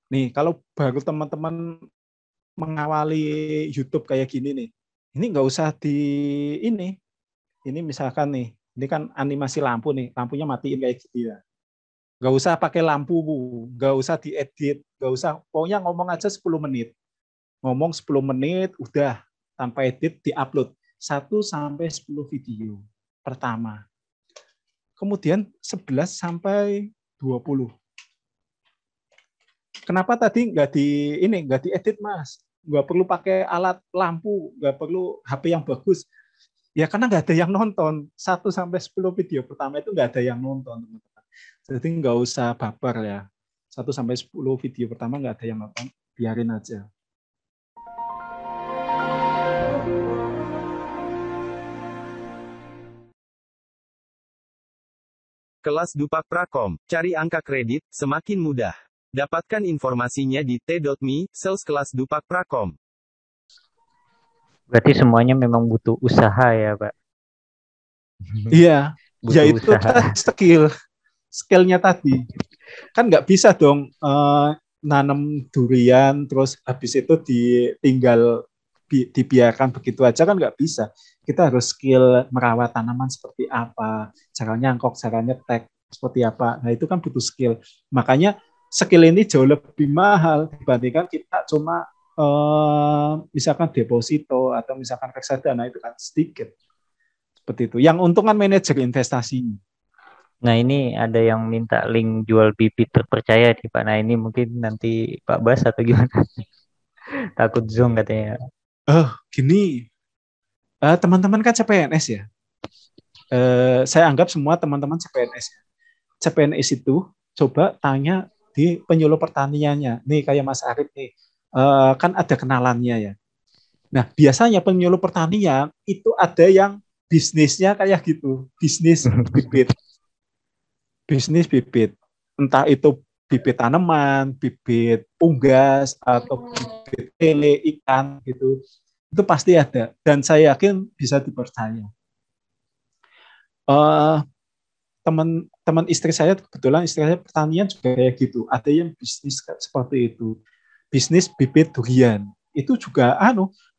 Nih, kalau baru teman-teman mengawali YouTube kayak gini nih, ini nggak usah ini. Ini misalkan nih, ini kan animasi lampu nih, lampunya matiin kayak gitu ya. Nggak usah pakai lampu, nggak usah diedit, nggak usah. Pokoknya ngomong aja 10 menit. Ngomong 10 menit, udah tanpa edit diupload. 1 sampai 10 video pertama. Kemudian 11 sampai 20. Kenapa tadi nggak diedit Mas? Nggak perlu pakai alat lampu, nggak perlu HP yang bagus. Ya karena nggak ada yang nonton. 1 sampai 10 video pertama itu nggak ada yang nonton, teman-teman. Jadi nggak usah baper ya. 1 sampai 10 video pertama nggak ada yang nonton, biarin aja. Kelas Dupak Prakom, cari angka kredit, semakin mudah. Dapatkan informasinya di t.me, /kelas Dupak Prakom. Berarti semuanya memang butuh usaha ya, Pak? Iya, ya Butuh itu usaha. skillnya tadi. Kan nggak bisa dong nanam durian, terus habis itu ditinggal dibiarkan begitu aja kan nggak bisa. Kita harus skill merawat tanaman seperti apa, cara nyangkok, cara nyetek seperti apa. Nah itu kan butuh skill. Makanya skill ini jauh lebih mahal dibandingkan kita cuma misalkan deposito atau misalkan reksadana itu kan sedikit. Seperti itu. Yang untung kan manajer investasinya. Nah, ini ada yang minta link jual bibit terpercaya nih, Pak. Nah, ini mungkin nanti Pak Bas atau gimana? Takut Zoom katanya. Oh, gini. Teman-teman kan CPNS ya. Saya anggap semua teman-teman CPNS ya. CPNS itu coba tanya di penyuluh pertaniannya. Nih kayak Mas Arif nih, kan ada kenalannya ya. Nah biasanya penyuluh pertanian itu ada yang bisnisnya kayak gitu, bisnis bibit, entah itu bibit tanaman, bibit unggas atau bibit lele ikan gitu, itu pasti ada dan saya yakin bisa dipercaya. Uh, teman-teman istri saya kebetulan istri saya pertanian juga kayak gitu. Ada yang bisnis seperti itu. Bisnis bibit durian. Itu juga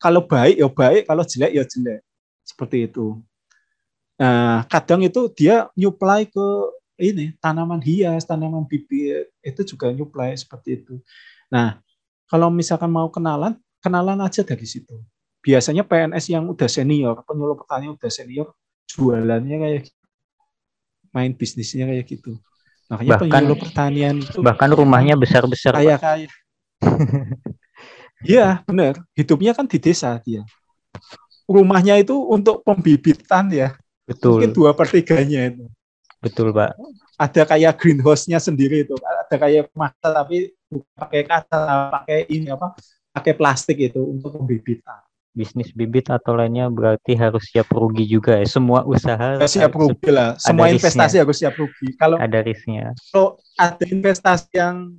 kalau baik ya baik, kalau jelek ya jelek. Seperti itu. Nah, kadang itu dia nyuplai ke ini tanaman hias, tanaman bibit, itu juga nyuplai seperti itu. Nah, kalau misalkan mau kenalan, kenalan aja dari situ. Biasanya PNS yang udah senior, penyuluh pertanian udah senior, jualannya kayak main bisnisnya kayak gitu. Makanya Bahkan penyuluh pertanian itu bahkan rumahnya besar-besar, Pak. kaya. Iya, benar. Hidupnya kan di desa dia. Rumahnya itu untuk pembibitan ya. Mungkin Betul, 2/3 itu. betul, Pak. Ada kayak greenhouse-nya sendiri itu. Ada kayak mata tapi bukan pakai kaca, pakai ini apa? Pakai plastik itu untuk pembibitan. Bisnis bibit atau lainnya berarti harus siap rugi juga ya. Semua usaha Ya, siap rugi lah. ada Semua investasi risknya, harus siap rugi. Kalau ada risknya. kalau ada investasi yang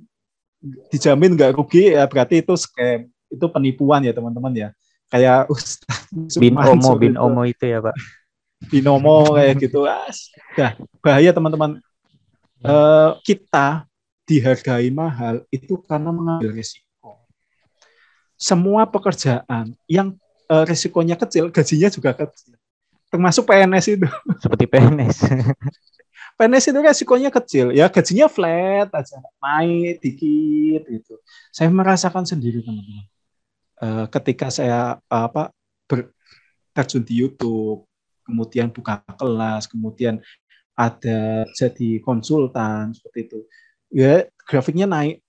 dijamin nggak rugi ya berarti itu scam, itu penipuan ya teman-teman ya, kayak Ustaz Mansur Bin itu Omo itu ya, Pak. binomo kayak gitu. Dah bahaya teman-teman. Kita dihargai mahal itu karena mengambil risiko. Semua pekerjaan yang risikonya kecil gajinya juga kecil, termasuk PNS itu. Seperti PNS. PNS itu resikonya kecil ya, gajinya flat aja, naik dikit gitu. Saya merasakan sendiri teman-teman. Ketika saya terjun di YouTube, kemudian buka kelas, kemudian ada jadi konsultan seperti itu, ya grafiknya naik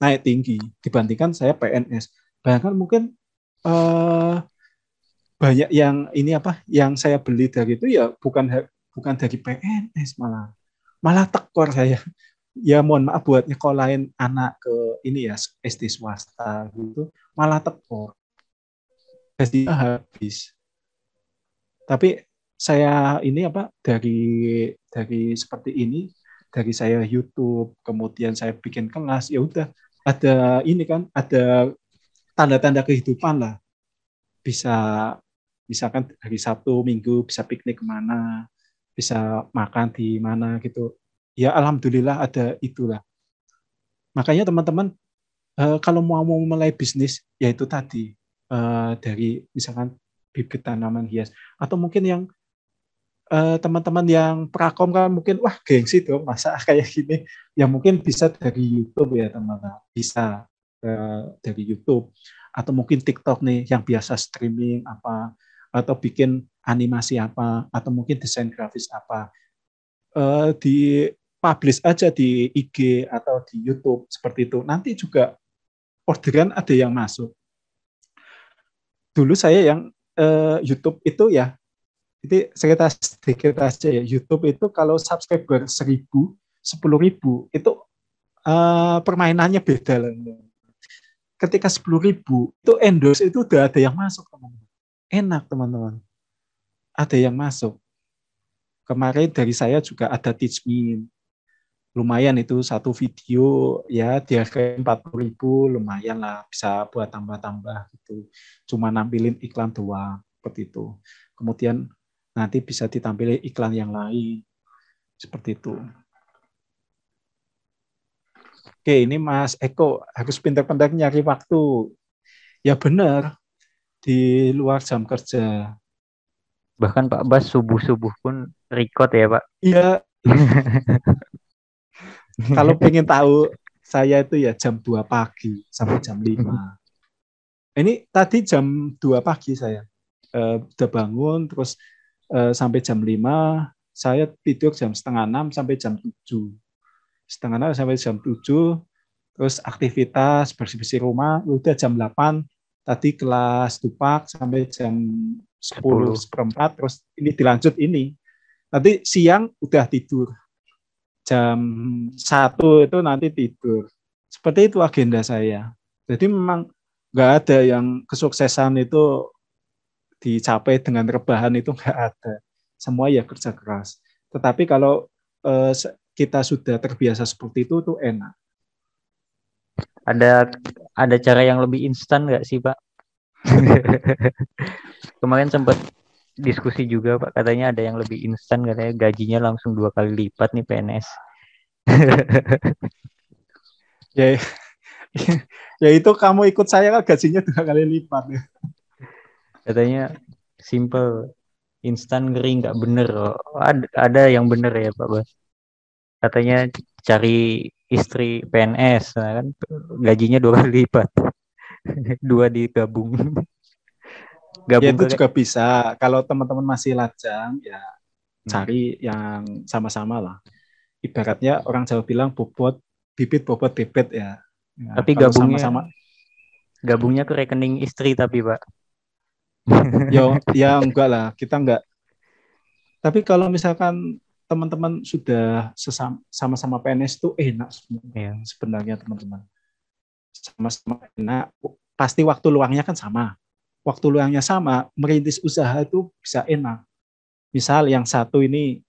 naik tinggi dibandingkan saya PNS. Bahkan mungkin eh, banyak yang ini yang saya beli dari itu ya bukan dari PNS, malah malah tekor saya. Ya mohon maaf buat nyekolahin anak ke ini ya SD swasta gitu, malah tekor gajinya habis. Tapi saya ini dari seperti ini, dari saya YouTube, kemudian saya bikin kelas, ya udah ada ini kan, ada tanda-tanda kehidupan lah. Bisa misalkan hari Sabtu, Minggu bisa piknik kemana, bisa makan di mana gitu. Ya alhamdulillah ada itulah. Makanya teman-teman kalau mau mulai bisnis, yaitu tadi dari misalkan bibit tanaman hias, atau mungkin yang teman-teman yang prakom kan mungkin wah gengsi dong masa kayak gini, ya mungkin bisa dari YouTube ya teman-teman, bisa dari YouTube atau mungkin TikTok nih yang biasa streaming apa, atau bikin animasi apa, atau mungkin desain grafis apa, di publish aja di IG atau di YouTube seperti itu. Nanti juga orderan ada yang masuk. Dulu saya yang YouTube itu ya, itu cerita sedikit aja ya. YouTube itu kalau subscriber 1.000, 10.000 itu permainannya beda lah. Ketika 10.000 itu endorse itu udah ada yang masuk teman-teman. Enak teman-teman. Ada yang masuk. Kemarin dari saya juga ada Teach Me. Lumayan itu satu video ya di harga 40.000 lumayan lah, bisa buat tambah-tambah gitu. Cuma nampilin iklan doang seperti itu. Kemudian nanti bisa ditampilin iklan yang lain seperti itu. Oke, ini Mas Eko harus pintar-pintar nyari waktu. Ya benar, di luar jam kerja. Bahkan Pak Bas subuh-subuh pun record ya Pak. Iya. Kalau pengen tahu saya itu ya jam 2 pagi sampai jam 5. Ini tadi jam 2 pagi saya. Udah bangun terus sampai jam 5, saya tidur jam 5:30 sampai jam 7. 5:30 sampai jam 7, terus aktivitas bersih-bersih rumah, udah jam 8, tadi kelas dupak sampai jam 10 seperempat, terus ini dilanjut ini. Nanti siang udah tidur. Jam 1 itu nanti tidur. Seperti itu agenda saya. Jadi memang nggak ada yang kesuksesan itu dicapai dengan rebahan, itu nggak ada. Semua ya kerja keras. Tetapi kalau kita sudah terbiasa seperti itu tuh enak. Ada cara yang lebih instan nggak sih Pak? Kemarin sempat diskusi juga Pak, katanya ada yang lebih instan, katanya gajinya langsung 2 kali lipat nih PNS. Ya, ya itu kamu ikut saya kan gajinya 2 kali lipat ya. Katanya simple, instan ngeri nggak bener. Ada yang bener ya Pak Bas. Katanya cari istri PNS, nah kan gajinya 2 kali lipat. 2 digabung. Ya itu ke juga bisa. Kalau teman-teman masih lajang, ya cari yang sama-sama lah. Ibaratnya orang Jawa bilang bobot bibit bobot bebet ya. Tapi kalau sama-sama gabungnya ke rekening istri tapi Pak. ya enggak lah, kita enggak. Tapi kalau misalkan teman-teman sudah sama-sama PNS itu enak sebenarnya teman-teman. Sama-sama enak, pasti waktu luangnya kan sama. Waktu luangnya sama, merintis usaha itu bisa enak. Misal yang satu ini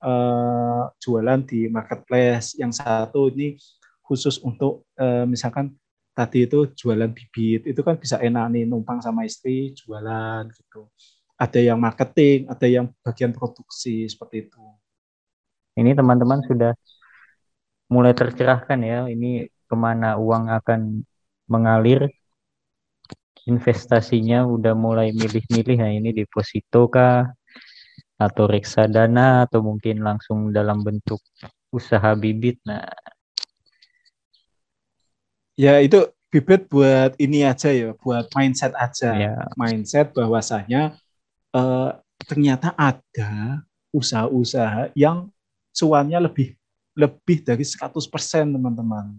jualan di marketplace, yang satu ini khusus untuk misalkan tadi itu jualan bibit, itu kan bisa enak nih, numpang sama istri jualan gitu. Ada yang marketing, ada yang bagian produksi seperti itu. Ini teman-teman sudah mulai tercerahkan ya, ini kemana uang akan mengalir, investasinya udah mulai milih-milih. Nah ini deposito kah atau reksadana atau mungkin langsung dalam bentuk usaha bibit. Nah ya itu bibit buat ini aja ya, buat mindset aja. ya, Mindset bahwasanya ternyata ada usaha-usaha yang cuannya lebih dari 100% teman-teman.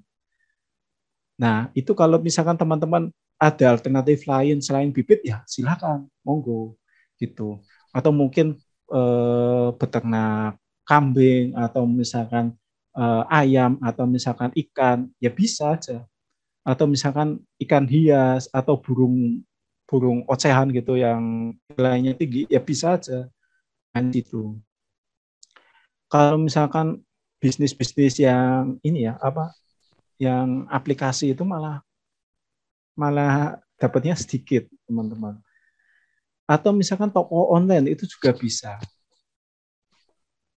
Nah, itu kalau misalkan teman-teman ada alternatif lain selain bibit, ya silakan, monggo gitu. Atau mungkin beternak kambing atau misalkan ayam atau misalkan ikan, ya bisa aja. Atau misalkan ikan hias atau burung ocehan gitu yang nilainya tinggi, ya bisa aja. Gitu. Kalau misalkan bisnis-bisnis yang ini ya yang aplikasi itu malah dapatnya sedikit teman-teman. Atau misalkan toko online itu juga bisa.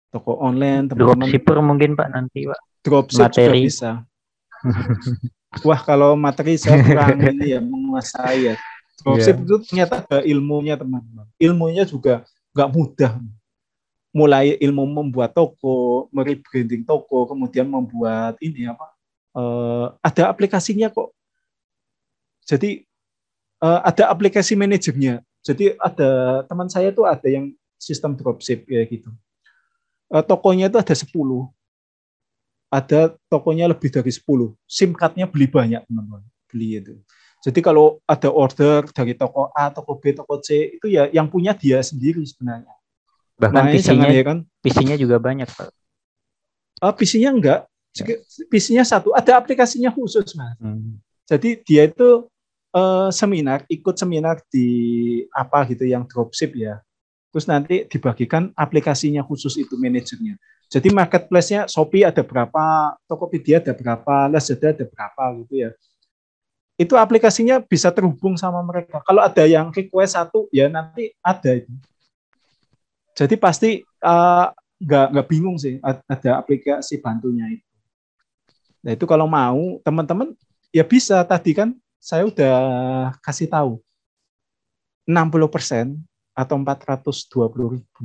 Toko online teman-teman. Dropshipper mungkin Pak nanti Pak. Dropship juga bisa. Wah, kalau materi saya kurang ini ya menguasai ya. Dropship itu ternyata ada ilmunya teman-teman. Ilmunya juga nggak mudah. Mulai ilmu membuat toko, merebranding toko, kemudian membuat ini apa? Ada aplikasinya kok. Jadi ada aplikasi manajernya. Jadi ada teman saya tuh ada yang sistem dropship ya gitu. Tokonya itu ada 10. Ada tokonya lebih dari 10. SIM card-nya beli banyak teman-teman. Beli itu. Jadi kalau ada order dari toko A, toko B, toko C itu ya yang punya dia sendiri sebenarnya. Bahkan Makanya jangan ya kan. PC-nya juga banyak, Pak. PC-nya enggak. PC-nya satu. Ada aplikasinya khusus, Mas. Jadi dia itu ikut seminar di apa gitu yang dropship ya. Terus nanti dibagikan aplikasinya khusus itu manajernya. Jadi marketplace-nya Shopee ada berapa, Tokopedia ada berapa, Lazada ada berapa gitu ya. Itu aplikasinya bisa terhubung sama mereka. Kalau ada yang request satu, ya nanti ada itu. Jadi pasti nggak bingung sih ada aplikasi bantunya itu. Nah itu kalau mau teman-teman ya bisa, tadi kan saya udah kasih tahu 60% atau 480.000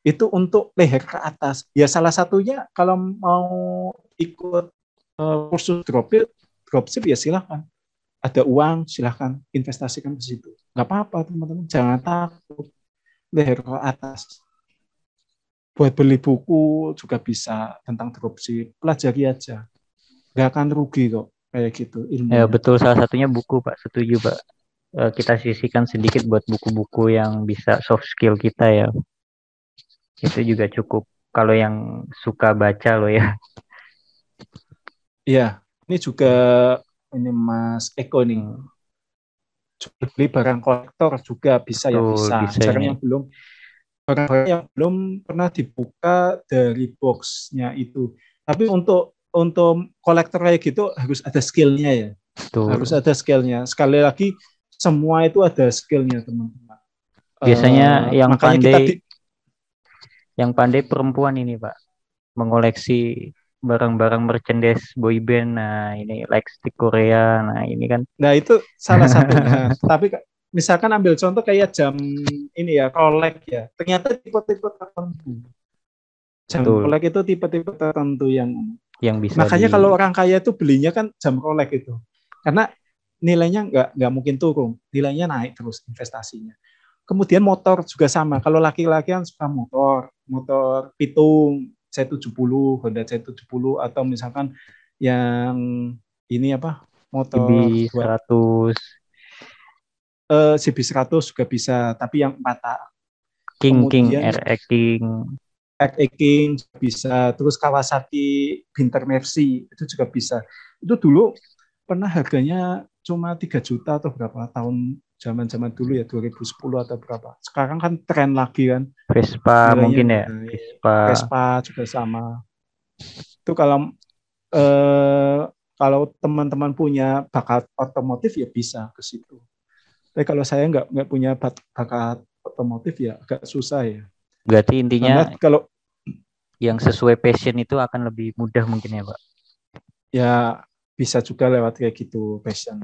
itu untuk leher ke atas. Ya salah satunya kalau mau ikut kursus dropship ya silahkan. Ada uang silahkan investasikan ke situ. Nggak apa-apa teman-teman, jangan takut leher ke atas. Buat beli buku juga bisa tentang dropship, pelajari aja. Nggak akan rugi kok kayak gitu ilmunya. Ya betul, salah satunya buku Pak, setuju Pak. Kita sisihkan sedikit buat buku-buku yang bisa soft skill kita ya. Itu juga cukup kalau yang suka baca loh ya. Iya, ini juga ini Mas Eko nih. Beli barang kolektor juga bisa. Betul, ya bisa. Sekarang yang belum barang-barang yang belum pernah dibuka dari boxnya itu. Tapi untuk kolektor kayak gitu harus ada skillnya ya. Betul. Harus ada skillnya. Sekali lagi semua itu ada skillnya teman-teman. Biasanya yang pandai perempuan ini Pak, mengoleksi barang-barang merchandise boyband. Nah ini lipstick Korea. Nah ini kan. Nah itu salah satunya. Tapi misalkan ambil contoh kayak jam ini ya, Rolex ya. Ternyata tipe-tipe tertentu. Jam Rolex itu tipe-tipe tertentu yang bisa. Makanya kalau orang kaya itu belinya kan jam Rolex itu. Karena nilainya nggak mungkin turun. Nilainya naik terus investasinya. Kemudian motor juga sama. Kalau laki-laki kan suka motor pitung C70, Honda C70 atau misalkan yang ini apa? Motor CB100. CB100 juga bisa, tapi yang 4 tak. King King bisa, terus Kawasaki Binter Mercy itu juga bisa. Itu dulu pernah harganya cuma 3 juta atau berapa tahun zaman dulu ya, 2010 atau berapa. Sekarang kan tren lagi kan. Vespa mungkin ya. Vespa juga sama. Itu kalau teman-teman punya bakat otomotif ya bisa ke situ. Tapi kalau saya nggak punya bakat otomotif ya agak susah ya. Berarti intinya karena kalau yang sesuai passion itu akan lebih mudah mungkin ya Pak? Ya bisa juga lewat kayak gitu passion.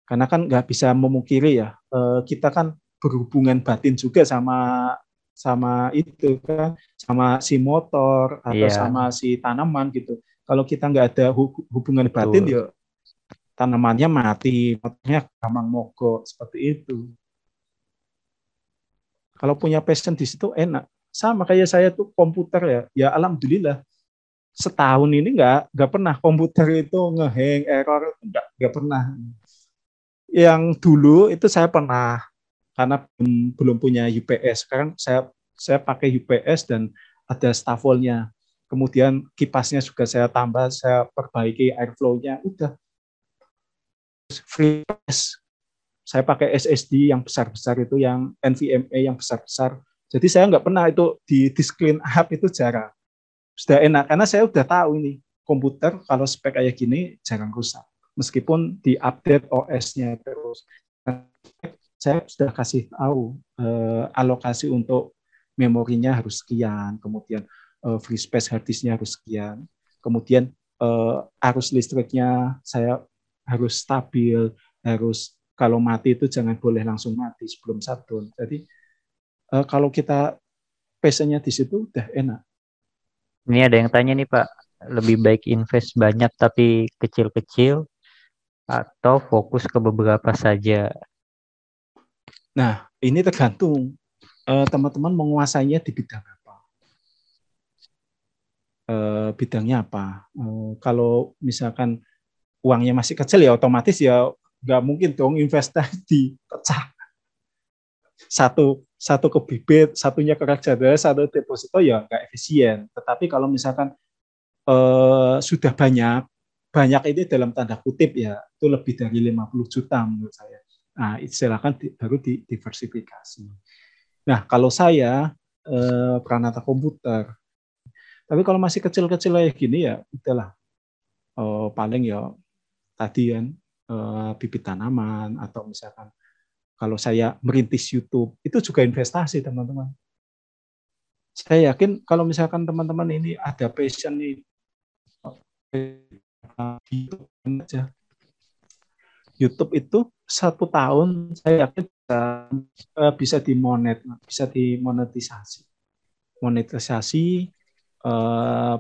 Karena kan nggak bisa memungkiri ya, kita kan berhubungan batin juga sama itu kan, sama si motor atau sama si tanaman gitu. Kalau kita nggak ada hubungan batin ya tanamannya mati, motornya gampang mogok seperti itu. Kalau punya passion di situ enak. Sama kayak saya tuh komputer ya alhamdulillah setahun ini nggak pernah komputer itu ngehang, error, nggak pernah. Yang dulu itu saya pernah karena belum punya UPS. Sekarang saya pakai UPS dan ada staffolnya. Kemudian kipasnya juga saya tambah, saya perbaiki airflow-nya. Udah free pass. Saya pakai SSD yang besar-besar itu, yang NVMe yang besar-besar. Jadi saya nggak pernah itu di disk clean up itu jarang. Sudah enak karena saya udah tahu ini komputer kalau spek kayak gini jarang rusak. Meskipun di-update OS-nya terus. Saya sudah kasih tahu alokasi untuk memorinya harus sekian, kemudian free space hard disk-nya harus sekian, kemudian arus listriknya saya harus stabil, harus kalau mati itu jangan boleh langsung mati sebelum shutdown. Jadi kalau kita passionnya di situ udah enak. Ini ada yang tanya nih Pak, lebih baik invest banyak tapi kecil-kecil atau fokus ke beberapa saja? Nah, ini tergantung teman-teman menguasainya di bidang apa. Bidangnya apa? Kalau misalkan uangnya masih kecil ya otomatis ya nggak mungkin dong investasi pecah. Satu ke bibit, satunya ke reksadana, satu deposito ya nggak efisien. Tetapi kalau misalkan sudah banyak ini dalam tanda kutip ya, itu lebih dari 50 juta menurut saya. Nah, silakan baru diversifikasi. Nah, kalau saya Pranata Komputer, tapi kalau masih kecil-kecil kayak gini ya udahlah, paling ya tadi kan bibit tanaman atau misalkan kalau saya merintis YouTube itu juga investasi teman-teman. Saya yakin kalau misalkan teman-teman ini ada passion nih YouTube aja. YouTube itu 1 tahun saya yakin bisa dimonetisasi. Monetisasi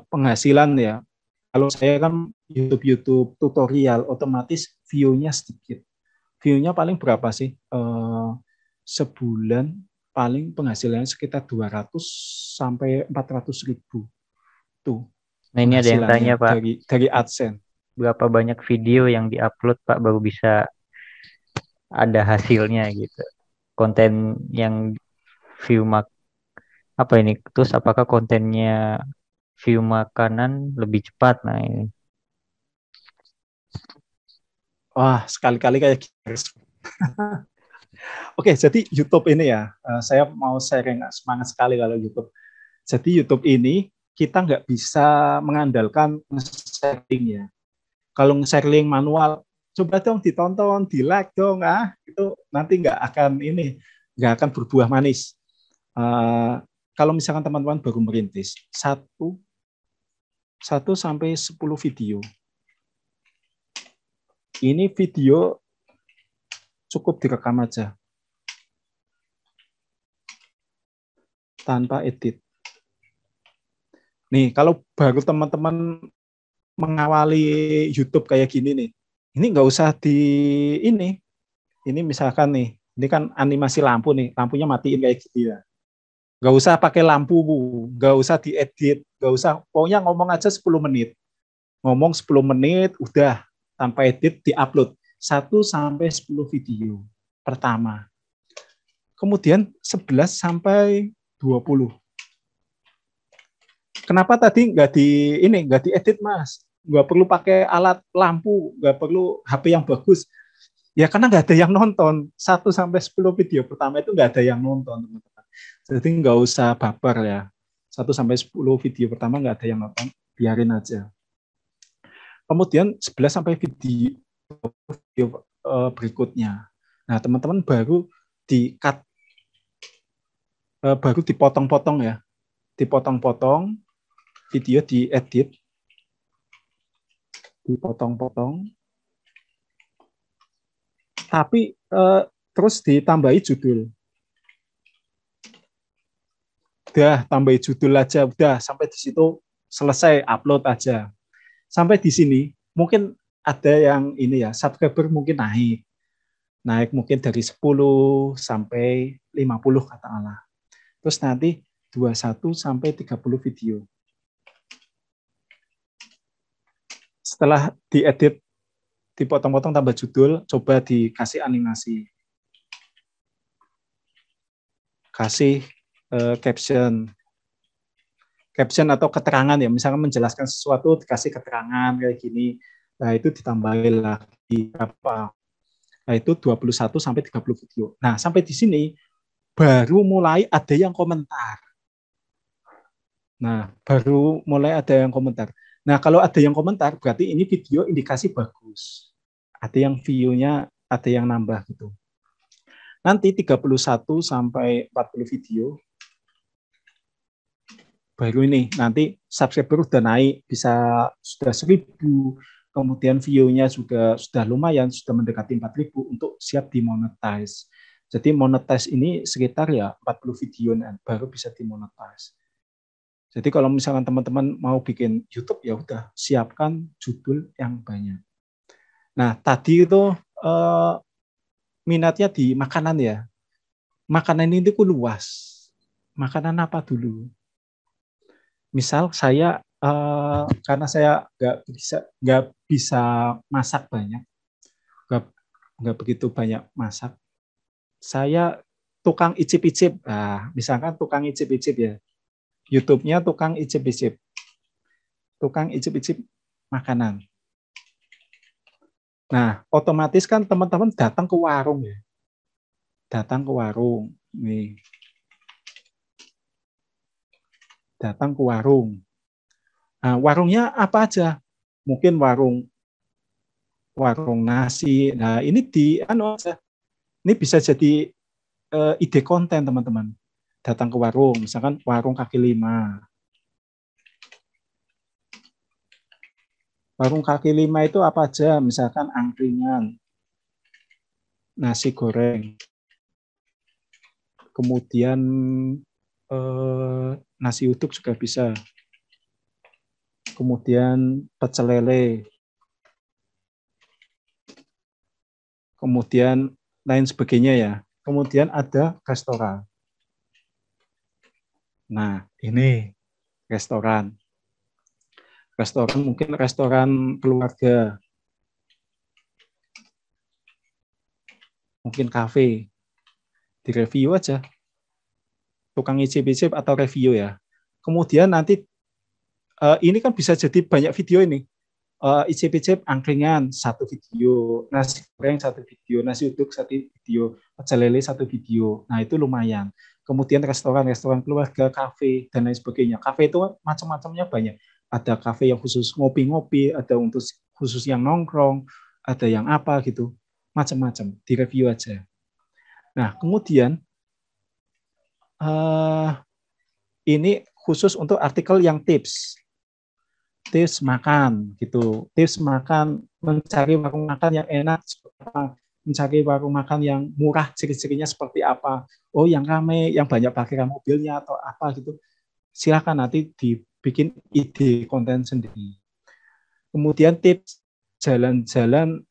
penghasilan ya. Kalau saya kan YouTube tutorial otomatis view-nya sedikit. View-nya paling berapa sih? Sebulan paling penghasilannya sekitar 200 sampai 400 ribu. Tuh Nah ini ada yang tanya penghasilannya Pak, dari AdSense. berapa banyak video yang diupload Pak baru bisa ada hasilnya gitu? Konten yang view apa ini? Terus apakah kontennya view makanan lebih cepat? Nah ini. Wah, sekali-kali kayak gitu. Oke, jadi YouTube ini ya, saya mau sharing semangat sekali kalau YouTube. Jadi YouTube ini kita nggak bisa mengandalkan sharing ya. Kalau sharing manual, coba dong ditonton, di like dong, itu nanti nggak akan berbuah manis. Kalau misalkan teman-teman baru merintis, 1 sampai 10 video. Ini video cukup direkam aja tanpa edit. Nih, kalau baru teman-teman mengawali YouTube kayak gini nih, ini nggak usah ini misalkan nih, ini kan animasi lampu nih, lampunya matiin kayak gini ya. Nggak usah pakai lampu, nggak usah diedit, nggak usah, pokoknya ngomong aja 10 menit. Ngomong 10 menit, udah tanpa edit diupload 1 sampai 10 video pertama. Kemudian 11 sampai 20. Kenapa tadi nggak diedit Mas? Nggak perlu pakai alat lampu, nggak perlu HP yang bagus. Ya karena nggak ada yang nonton. 1 sampai 10 video pertama itu nggak ada yang nonton, teman-teman. Jadi nggak usah baper ya. 1 sampai 10 video pertama nggak ada yang nonton, biarin aja. Kemudian 11 sampai video berikutnya. Nah, teman-teman baru di-cut, baru dipotong-potong ya. Dipotong-potong, video diedit, dipotong-potong, tapi terus ditambahi judul. Udah, tambahi judul aja, udah sampai di situ selesai, upload aja. Sampai di sini mungkin ada yang ini ya, subscriber mungkin naik mungkin dari 10 sampai 50 katakanlah. Terus nanti 21 sampai 30 video. Setelah diedit, dipotong-potong tambah judul, coba dikasih animasi. Kasih caption atau keterangan ya, misalnya menjelaskan sesuatu dikasih keterangan kayak gini. Nah, itu ditambahin lagi berapa? Nah, itu 21 sampai 30 video. Nah, sampai di sini baru mulai ada yang komentar. Nah, kalau ada yang komentar berarti ini video indikasi bagus. Ada yang view-nya ada yang nambah gitu. Nanti 31 sampai 40 video baru ini nanti subscriber udah naik bisa sudah 1.000, kemudian view-nya juga sudah lumayan, sudah mendekati 4.000 untuk siap dimonetize. Jadi monetize ini sekitar ya 40 video baru bisa dimonetize. Jadi kalau misalkan teman-teman mau bikin YouTube ya udah siapkan judul yang banyak. Nah tadi itu minatnya di makanan ya. Makanan ini tuh luas. Makanan apa dulu? Misal saya karena saya nggak bisa masak banyak, nggak begitu banyak masak. Saya tukang icip-icip. Nah, misalkan tukang icip-icip ya. YouTube-nya tukang icip-icip. Tukang icip-icip makanan. Nah, otomatis kan teman-teman datang ke warung ya. Datang ke warung. Nih. Datang ke warung. Nah, warungnya apa aja? Mungkin warung nasi. Nah, ini ini bisa jadi ide konten teman-teman. Datang ke warung, misalkan warung kaki lima. Warung kaki lima itu apa aja? Misalkan angkringan, nasi goreng, kemudian nasi uduk juga bisa. Kemudian pecel lele. Kemudian lain sebagainya ya. Kemudian ada restoran. Nah, ini restoran. Restoran mungkin restoran keluarga. Mungkin kafe. Direview aja. Tukang icip-icip atau review ya. Kemudian nanti ini kan bisa jadi banyak video ini. Icip-icip angkringan satu video, nasi goreng satu video, nasi uduk satu video, pecel lele satu video. Nah itu lumayan. Kemudian restoran keluarga, kafe dan lain sebagainya. Kafe itu macam-macamnya banyak. Ada kafe yang khusus ngopi-ngopi, ada untuk khusus yang nongkrong, ada yang apa gitu, macam-macam. Di review aja. Nah kemudian ini khusus untuk artikel yang tips makan gitu, tips makan, mencari warung makan yang enak, mencari warung makan yang murah, ciri-cirinya seperti apa, oh yang ramai, yang banyak parkiran mobilnya atau apa gitu, silakan nanti dibikin ide konten sendiri. Kemudian tips jalan-jalan,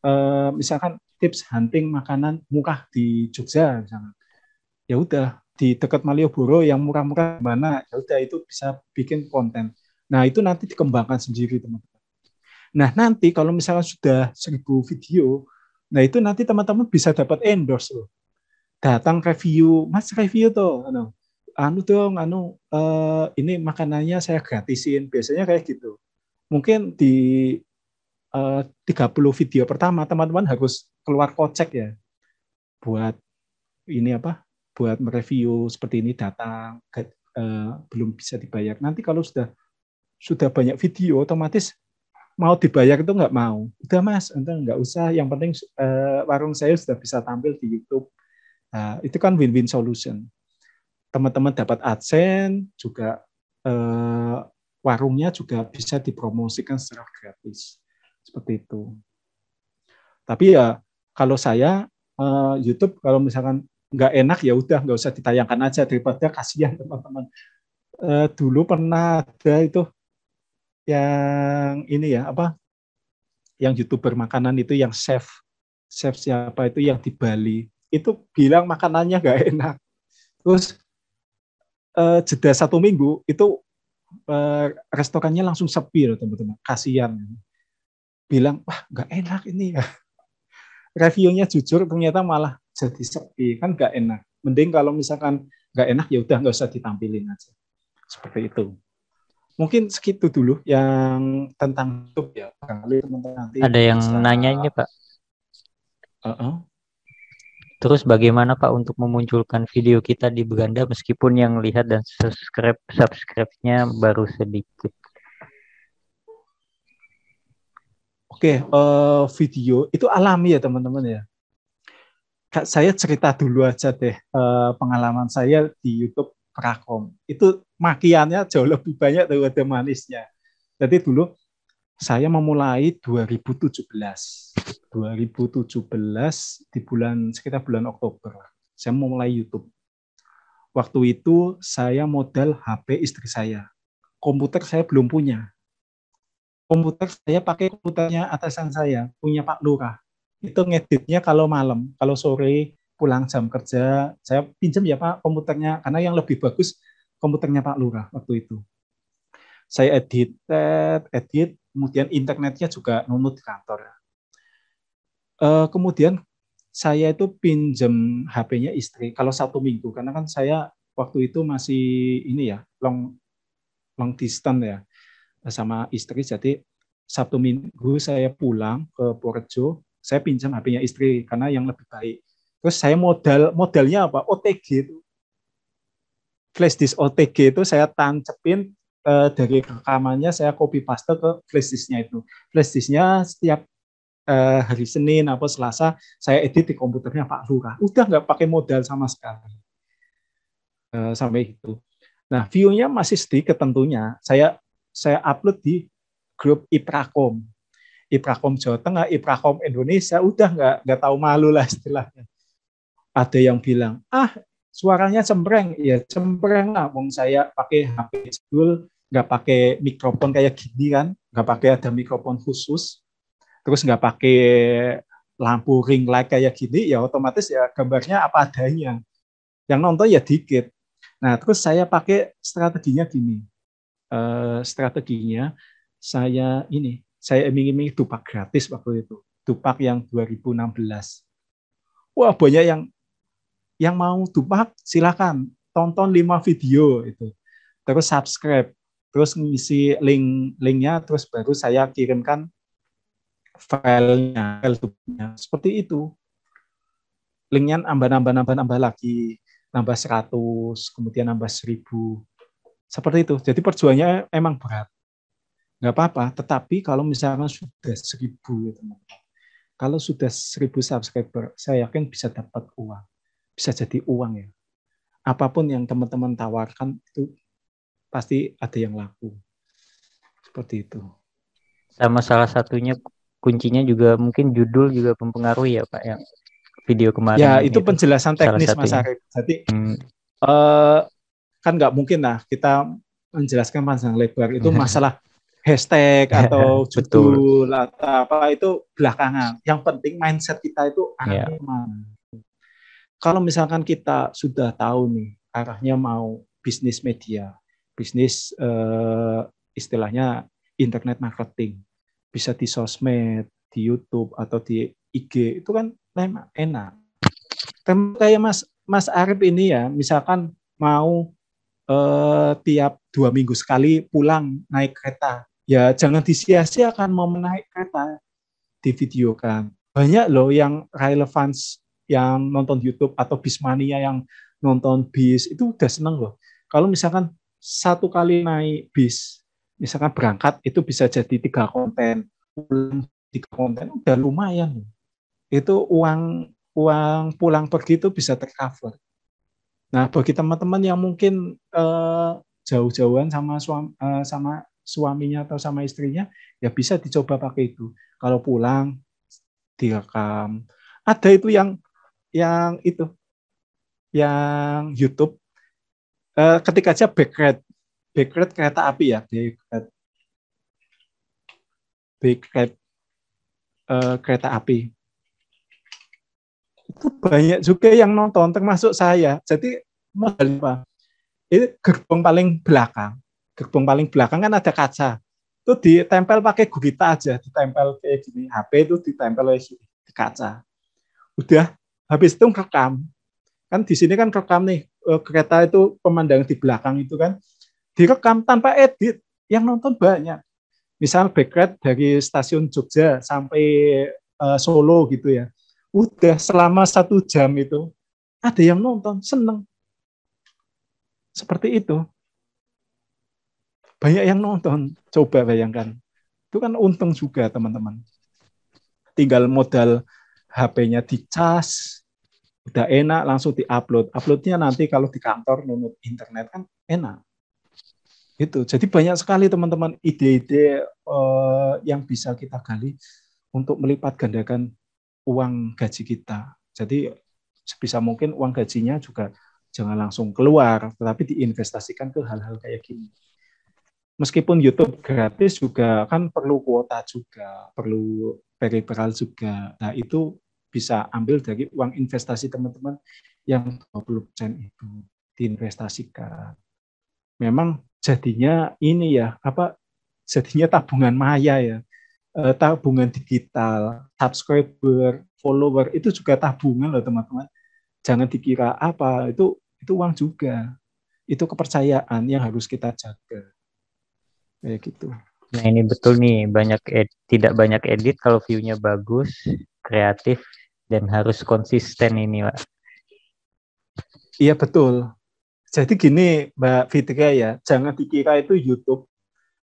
misalkan tips hunting makanan murah di Jogja, misalkan, ya udah di dekat Malioboro yang murah-murah mana, ya udah itu bisa bikin konten. Nah, itu nanti dikembangkan sendiri, teman-teman. Nah, nanti kalau misalnya sudah 1.000 video, nah itu nanti teman-teman bisa dapat endorse loh. Datang review, Mas review tuh, ini makanannya saya gratisin. Biasanya kayak gitu. Mungkin di 30 video pertama, teman-teman harus keluar kocek ya. Buat ini apa? Buat mereview seperti ini datang, belum bisa dibayar. Nanti kalau sudah banyak video, otomatis mau dibayar itu nggak mau. Udah mas, nggak usah. Yang penting warung saya sudah bisa tampil di YouTube. Nah, itu kan win-win solution. Teman-teman dapat AdSense, juga warungnya juga bisa dipromosikan secara gratis. Seperti itu. Tapi ya kalau saya YouTube kalau misalkan nggak enak ya udah nggak usah ditayangkan aja daripada kasihan teman-teman. Dulu pernah ada itu yang ini ya apa yang YouTuber makanan itu yang chef siapa itu yang di Bali itu bilang makanannya nggak enak, terus jeda 1 minggu itu restorannya langsung sepi loh teman-teman, kasihan, bilang wah nggak enak ini ya. Reviewnya jujur ternyata malah jadi sepi, kan nggak enak. Mending kalau misalkan nggak enak ya udah nggak usah ditampilin aja, seperti itu. Mungkin segitu dulu yang tentang YouTube ya. Nanti ada yang nanya ini Pak. Terus bagaimana Pak untuk memunculkan video kita di Beganda meskipun yang lihat dan subscribe-nya baru sedikit? Oke, video itu alami ya teman-teman ya. Saya cerita dulu aja deh pengalaman saya di YouTube Prakom. Itu makiannya jauh lebih banyak daripada manisnya. Jadi dulu saya memulai 2017. 2017 di sekitar bulan Oktober. Saya memulai YouTube. Waktu itu saya modal HP istri saya. Komputer saya belum punya. Komputer saya pakai komputernya atasan saya, punya Pak Lurah. Itu ngeditnya kalau malam, kalau sore pulang jam kerja, saya pinjam ya Pak komputernya, karena yang lebih bagus komputernya Pak Lurah waktu itu. Saya edit, kemudian internetnya juga nunut di kantor. Kemudian saya itu pinjam HP-nya istri kalau 1 minggu, karena kan saya waktu itu masih ini ya long distance ya sama istri. Jadi Sabtu Minggu saya pulang ke Purworejo, saya pinjam HP-nya istri karena yang lebih baik. Terus saya modalnya apa? OTG itu. Flash disk OTG itu saya tancepin dari rekamannya, saya copy paste ke flash disknya itu. Flash disknya setiap hari Senin apa Selasa saya edit di komputernya Pak Lurah. Udah nggak pakai modal sama sekali. Sampai itu. Nah, view-nya masih sedikit tentunya. Saya upload di grup Iprakom. Iprakom Jawa Tengah, Iprakom Indonesia, udah nggak tahu malu lah istilahnya. Ada yang bilang, suaranya cempreng. Ya cempreng lah, wong saya pakai HP jadul, nggak pakai mikrofon kayak gini kan, nggak pakai ada mikrofon khusus, terus nggak pakai lampu ring light kayak gini, ya otomatis ya gambarnya apa adanya. Yang nonton ya dikit. Nah, terus saya pakai strateginya gini. Strateginya saya iming-iming dupak gratis waktu itu. Dupak yang 2016. Wah, banyak yang mau dupak, silakan tonton 5 video itu. Terus subscribe, terus ngisi linknya, terus baru saya kirimkan filenya. Seperti itu. Linknya nambah lagi. Nambah 100, kemudian nambah 1000. Seperti itu. Jadi perjuangannya emang berat. Nggak apa-apa, tetapi kalau misalkan sudah 1000, ya teman-teman. Kalau sudah 1000 subscriber, saya yakin bisa dapat uang. Bisa jadi uang ya. Apapun yang teman-teman tawarkan, itu pasti ada yang laku. Seperti itu. Sama salah satunya kuncinya juga mungkin judul juga mempengaruhi ya Pak, yang video kemarin. Ya, itu penjelasan teknis Mas Arif. Jadi kan nggak mungkin lah kita menjelaskan panjang lebar. Itu masalah hashtag atau judul atau apa itu belakangan. Yang penting mindset kita itu arahnya mana. Kalau misalkan kita sudah tahu nih arahnya mau bisnis media, bisnis istilahnya internet marketing, bisa di sosmed, di YouTube atau di IG, itu kan enak. Kayak Mas Arif ini ya, misalkan mau tiap 2 minggu sekali pulang naik kereta, ya jangan disia-siakan mau naik kereta, divideokan. Banyak loh yang relevans yang nonton YouTube atau Bismania yang nonton bis, itu udah seneng loh. Kalau misalkan 1 kali naik bis, misalkan berangkat itu bisa jadi 3 konten, pulang 3 konten, udah lumayan loh. Itu uang pulang pergi itu bisa tercover. Nah, bagi teman-teman yang mungkin jauh-jauhan sama suaminya atau sama istrinya, ya bisa dicoba pakai itu. Kalau pulang direkam. Ada itu yang YouTube, ketik aja backrate kereta api ya, backrate kereta api. Itu banyak juga yang nonton, termasuk saya. Jadi modal apa? Ini gerbong paling belakang kan ada kaca. Itu ditempel pakai gurita aja, ditempel kayak gini. HP itu ditempel di kaca. Udah, habis itu rekam. Kan di sini kan rekam nih, kereta itu pemandangan di belakang itu kan direkam tanpa edit. Yang nonton banyak. Misal backrate dari stasiun Jogja sampai Solo gitu ya. Udah selama 1 jam itu ada yang nonton, seneng. Seperti itu. Banyak yang nonton. Coba bayangkan. Itu kan untung juga teman-teman. Tinggal modal HP-nya dicas, udah enak langsung diupload. Uploadnya nanti kalau di kantor nunut internet kan enak. Itu. Jadi banyak sekali teman-teman ide-ide yang bisa kita gali untuk melipat gandakan uang gaji kita. Jadi sebisa mungkin uang gajinya juga jangan langsung keluar, tetapi diinvestasikan ke hal-hal kayak gini. Meskipun YouTube gratis juga kan perlu kuota juga, perlu peripheral juga. Nah, itu bisa ambil dari uang investasi teman-teman yang 20% itu diinvestasikan. Memang jadinya ini ya, jadinya tabungan maya ya. Tabungan digital, subscriber, follower itu juga tabungan loh teman-teman. Jangan dikira itu uang juga. Itu kepercayaan yang harus kita jaga. Kayak gitu. Nah ini betul nih, tidak banyak edit kalau view-nya bagus, kreatif, dan harus konsisten ini, Pak. Iya betul. Jadi gini Mbak Fitria ya, jangan dikira itu YouTube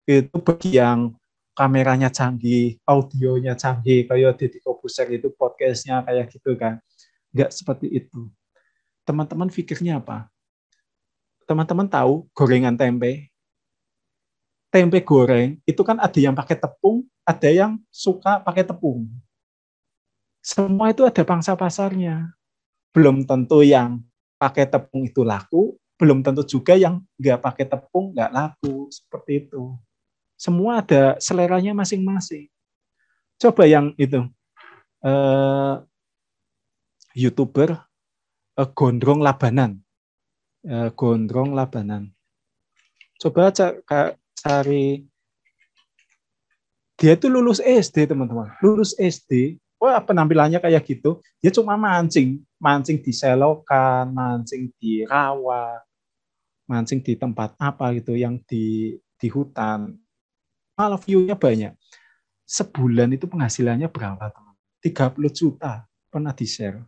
itu bagi yang kameranya canggih, audionya canggih, kayak Deddy Corbuzier itu podcastnya kayak gitu kan. Nggak seperti itu. Teman-teman pikirnya apa? Teman-teman tahu gorengan tempe? Tempe goreng itu kan ada yang pakai tepung, ada yang suka pakai tepung. Semua itu ada pangsa pasarnya. Belum tentu yang pakai tepung itu laku, belum tentu juga yang nggak pakai tepung nggak laku. Seperti itu. Semua ada seleranya masing-masing. Coba yang itu, YouTuber gondrong labanan. Gondrong labanan. Coba cari, dia itu lulus SD teman-teman, lulus SD, wah penampilannya kayak gitu, dia cuma mancing di selokan, mancing di rawa, mancing di tempat apa gitu, yang di hutan, malah view-nya banyak. Sebulan itu penghasilannya berapa teman? 30 juta pernah di-share.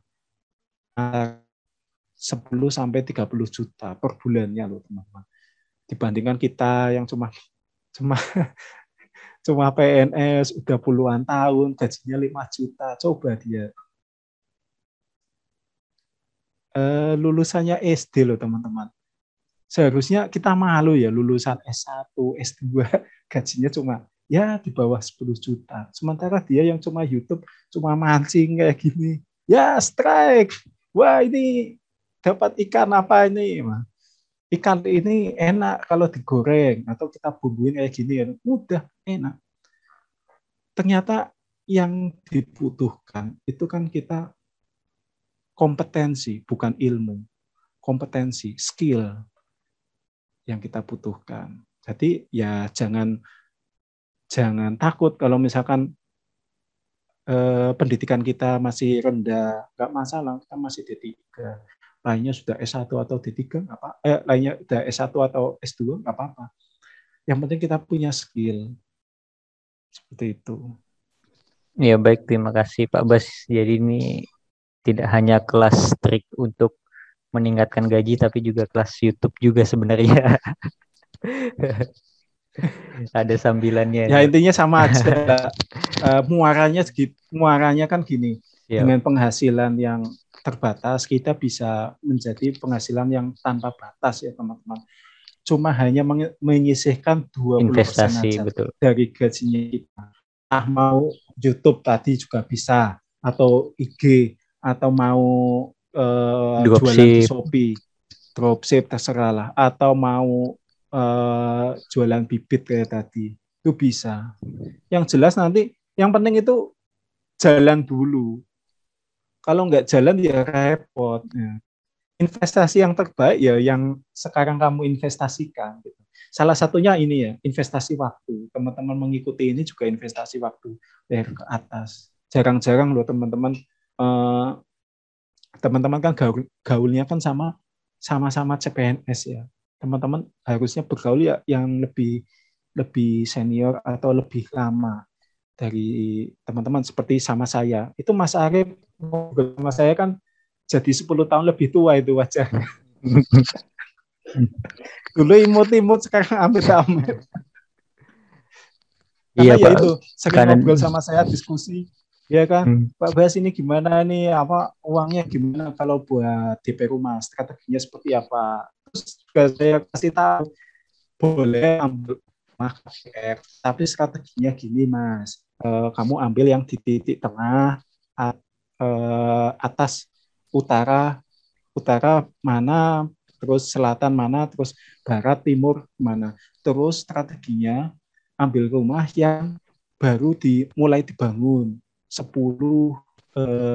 10-30 juta per bulannya loh teman-teman. Dibandingkan kita yang cuma PNS udah puluhan tahun, gajinya 5 juta. Coba dia. Lulusannya SD loh teman-teman. Seharusnya kita malu ya lulusan S1, S2, gajinya cuma ya di bawah 10 juta. Sementara dia yang cuma YouTube, cuma mancing kayak gini. Ya strike. Wah ini dapat ikan apa ini? Ikan ini enak kalau digoreng atau kita bumbuin kayak gini ya. Mudah, enak. Ternyata yang dibutuhkan itu kan kita kompetensi, bukan ilmu. Kompetensi, skill yang kita butuhkan. Jadi ya jangan takut kalau misalkan pendidikan kita masih rendah, nggak masalah, kita masih D3. Lainnya sudah S1 atau D3, lainnya sudah S1 atau S2, nggak apa-apa. Yang penting kita punya skill. Seperti itu. Ya baik, terima kasih Pak Bas. Jadi ini tidak hanya kelas trik untuk meningkatkan gaji, tapi juga kelas YouTube juga sebenarnya. Ada sambilannya. Ya intinya sama aja. Muaranya kan gini. Siap. Dengan penghasilan yang terbatas, kita bisa menjadi penghasilan yang tanpa batas ya teman-teman. Cuma hanya menyisihkan 20% investasi, aja betul, dari gajinya kita. Mau YouTube tadi juga bisa, atau IG, atau mau jualan di Shopee, dropship terserah lah, atau mau jualan bibit kayak tadi, itu bisa. Yang jelas nanti, yang penting itu jalan dulu. Kalau nggak jalan ya repot. Ya. Investasi yang terbaik ya yang sekarang kamu investasikan. Gitu. Salah satunya ini ya, investasi waktu. Teman-teman mengikuti ini juga investasi waktu dari ke atas. Jarang-jarang loh teman-teman. Teman-teman kan gaulnya kan sama-sama CPNS ya. Teman-teman harusnya bergaul ya yang lebih senior atau lebih lama dari teman-teman seperti sama saya. Itu Mas Arif sama saya kan jadi 10 tahun lebih tua itu wajahnya. Dulu imut-imut, sekarang amit-amit. Karena iya, ya Pak. itu, sering ngobrol sama saya, diskusi. Ya kan, Hmm. Pak Bas ini gimana nih, apa uangnya gimana kalau buat DP rumah, strateginya seperti apa? Terus juga saya kasih tahu, boleh ambil rumah KPR, tapi strateginya gini Mas, kamu ambil yang di titik tengah, atas utara, utara mana, terus selatan mana, terus barat, timur mana. Terus strateginya ambil rumah yang baru mulai dibangun 10,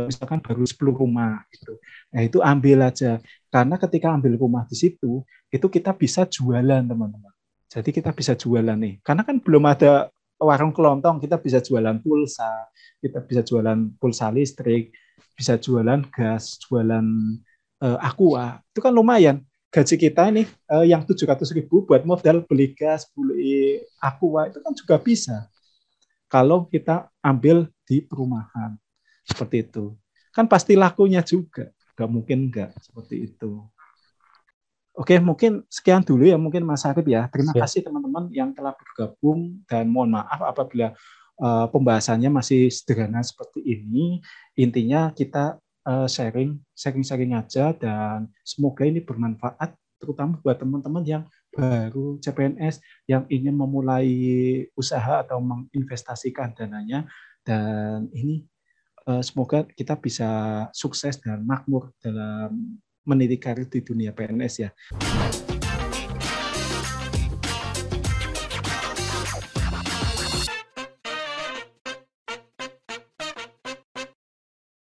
misalkan baru 10 rumah gitu. Nah, itu ambil aja. Karena ketika ambil rumah di situ, itu kita bisa jualan, teman-teman. Jadi kita bisa jualan nih. Karena kan belum ada warung kelontong, kita bisa jualan pulsa, kita bisa jualan pulsa listrik, bisa jualan gas, jualan Aqua. Itu kan lumayan. Gaji kita ini yang 700.000 buat modal beli gas, beli Aqua, itu kan juga bisa. Kalau kita ambil di perumahan. Seperti itu. Kan pasti lakunya juga. Gak mungkin enggak. Seperti itu. Oke, mungkin sekian dulu ya mungkin Mas Arif ya. Terima Siap. kasih teman-teman yang telah bergabung dan mohon maaf apabila pembahasannya masih sederhana seperti ini. Intinya kita sharing aja dan semoga ini bermanfaat terutama buat teman-teman yang baru CPNS yang ingin memulai usaha atau menginvestasikan dananya dan ini semoga kita bisa sukses dan makmur dalam meniti karir di dunia PNS ya.